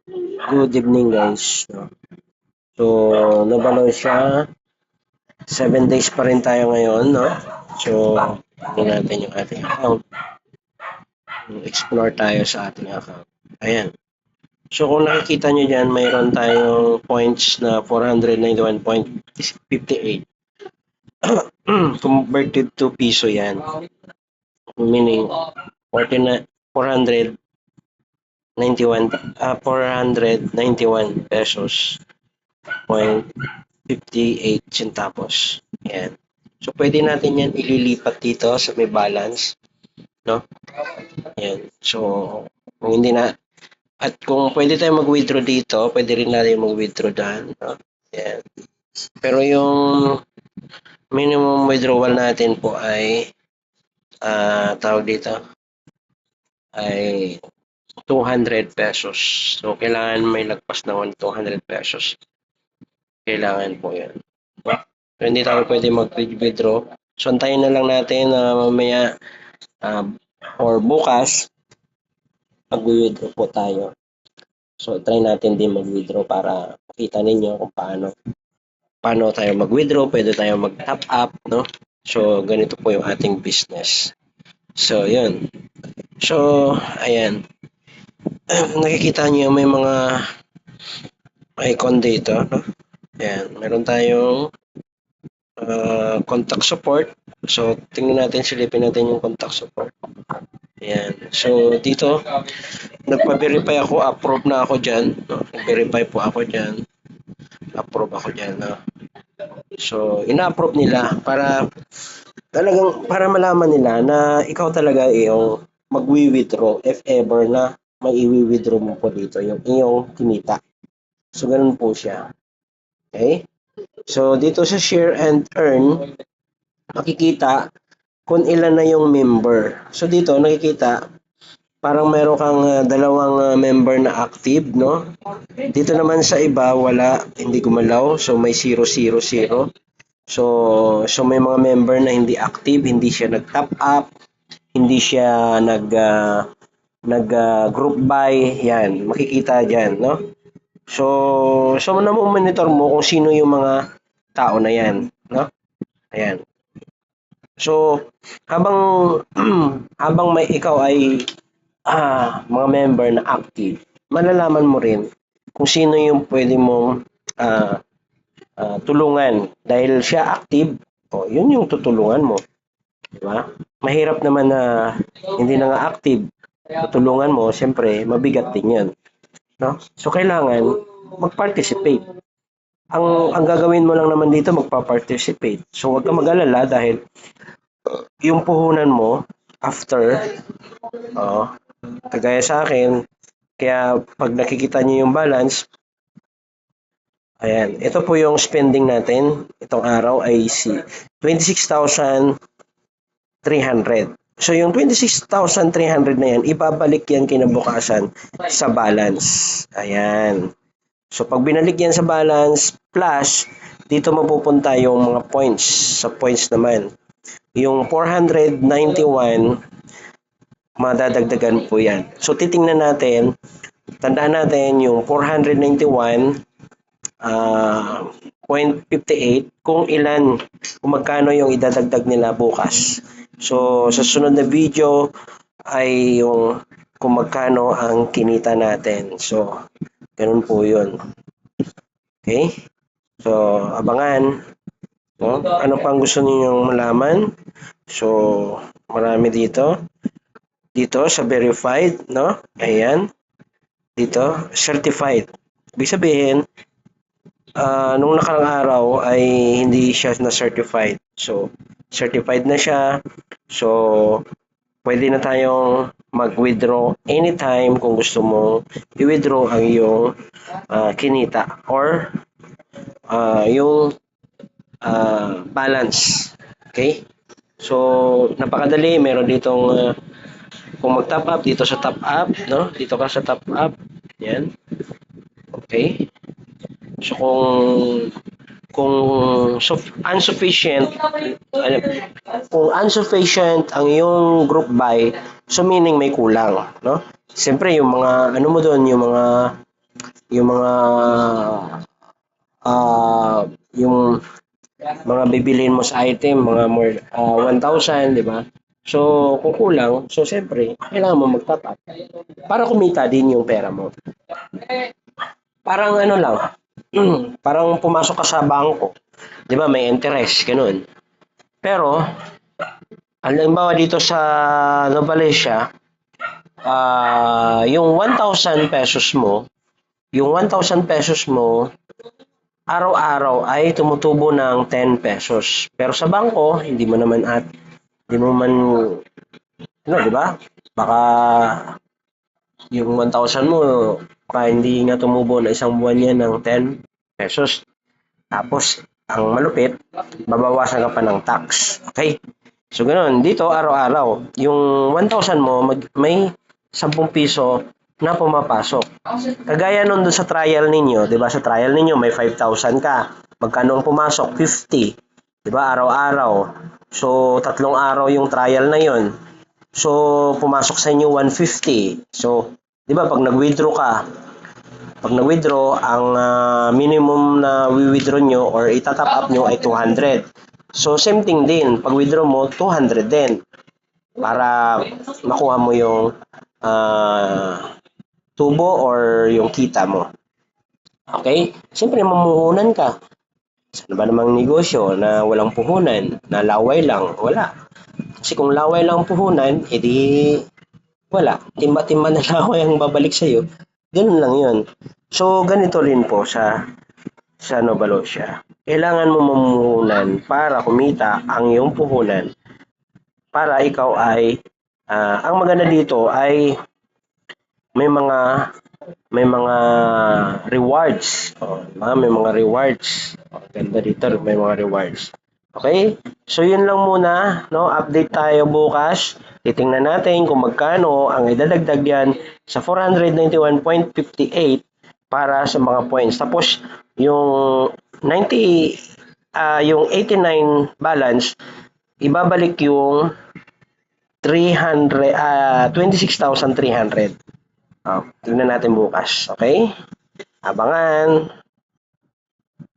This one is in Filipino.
Good evening guys. So, nabalaw siya. 7 days pa rin tayo ngayon, no? So, tingnan natin yung ating account. Explore tayo sa ating account. Ayan. So, kung nakikita nyo dyan, mayroon tayong points na 491.58. Converted to piso yan. Meaning, 491 pesos 0.58 centavos. Yan. So, pwede natin yan ililipat dito sa may balance. No? Yan. So, kung hindi na, at kung pwede tayo mag-withdraw dito, pwede rin natin mag-withdraw dyan. No? Yan. Pero yung minimum withdrawal natin po ay tawag dito ay 200 pesos. So, kailangan may lagpas na 200 pesos. Kailangan po yan. So, hindi tayo pwede mag-withdraw. So, antayin na lang natin na mamaya or bukas mag-withdraw po tayo. So, try natin din mag-withdraw para makita ninyo kung paano tayo mag-withdraw, pwede tayo mag-top up, no? So, ganito po yung ating business. So, yun. So, ayan. Nakikita niyo may mga icon dito, no? Ayan, meron tayong contact support. So, tingnan natin, silipin natin yung contact support. Ayan. So, dito, nagpa-verify ako, approve na ako dyan. No? Verify po ako dyan. Approve ako dyan. No? So, ina-approve nila para malaman nila na ikaw talaga yung magwi-withdraw if ever na may i-withdraw mo po dito yung iyong kinita. So, ganun po siya. Okay? So, dito sa share and earn, makikita kung ilan na yung member. So, dito nakikita parang meron kang dalawang member na active, no? Dito naman sa iba, wala, hindi gumalaw. So, may 000. So may mga member na hindi active, hindi siya nag-top up, hindi siya nag group buy, yan, makikita diyan, no? So monitor mo kung sino yung mga tao na yan, no? Ayan. So habang habang may ikaw ay mga member na active, malalaman mo rin kung sino yung pwede mong tulungan dahil siya active. Yun yung tutulungan mo. Diba? Mahirap naman na hindi na nga active. Tutulungan mo, siyempre, mabigat din yun. No? So, kailangan mag-participate. Ang gagawin mo lang naman dito, magpa-participate. So, huwag ka mag-alala dahil yung puhunan mo, after, kagaya sa akin, kaya pag nakikita niyo yung balance, ayan, ito po yung spending natin. Itong araw ay 26,300. So yung 26,300 na yan, ibabalik yan kinabukasan sa balance. Ayan. So pag binalik yan sa balance, plus, dito mapupunta yung mga points. Sa points naman. Yung 491, madadagdagan po yan. So titingnan natin, tandaan natin yung 491, 0.58 kung magkano yung idadagdag nila bukas. So sa sunod na video ay yung kung magkano ang kinita natin. So ganun po yun. Okay? So abangan. No? Ano pang gusto ninyong malaman? So marami dito. Dito sa verified, no? Ayan. Dito, certified. Ibig sabihin, nung nakarang araw ay hindi siya na-certified. So, certified na siya. So, pwede na tayong mag-withdraw anytime kung gusto mo i-withdraw ang iyong kinita or yung balance. Okay? So, napakadali. Meron ditong kung mag-top up dito sa top up, no? Dito ka sa top up. Yan. Okay? So kung insufficient ang yung group buy, so meaning may kulang, no? Siyempre yung mga ano mo doon, yung mga yung mga yung mga bibilin mo sa item, mga more 1,000, di ba? So, kung kulang, so siyempre, kailangan mo mag-top up para kumita din yung pera mo. Parang ano lang, parang pumasok ka sa bangko, di ba, may interest, ganun. Pero, halimbawa dito sa Novalicia, yung 1,000 pesos mo, yung 1,000 pesos mo, araw-araw ay tumutubo ng 10 pesos. Pero sa bangko, hindi mo man, ano, di ba? Baka yung 1,000 mo, baka hindi nga tumubo na isang buwan yan ng 10 pesos. Tapos, ang malupit, babawasan ka pa ng tax. Okay? So, ganoon. Dito, araw-araw, yung 1,000 mo, may 10 piso na pumapasok. Kagaya nun dun sa trial ninyo, di ba? Sa trial ninyo, may 5,000 ka. Magkano ang pumasok? 50. Di ba? Araw-araw. So, 3 araw yung trial na yon. So, pumasok sa inyo 150. So, di ba? Pag nag-withdraw, ang minimum na wi-withdraw nyo or itatap up nyo ay 200. So, same thing din. Pag withdraw mo, 200 din. Para makuha mo yung tubo or yung kita mo. Okay? Siyempre, mamuhunan ka. Ano ba namang negosyo na walang puhunan, na laway lang? Wala. Kasi kung laway lang puhunan, edi wala. Timba-timba na laway ang babalik sa'yo. Ganun lang yun. So, ganito rin po sa Novalicia. Kailangan mo mamuhunan para kumita ang iyong puhunan para ikaw ay ang maganda dito ay may mga rewards. May mga rewards. Ganda dito, may mga rewards. Okay? So, yun lang muna. No? Update tayo bukas. Titingnan natin kung magkano ang idadagdag yan sa 491.58 para sa mga points. Tapos, yung 89 balance, ibabalik yung 26,300. Tingnan natin bukas. Okay? Abangan.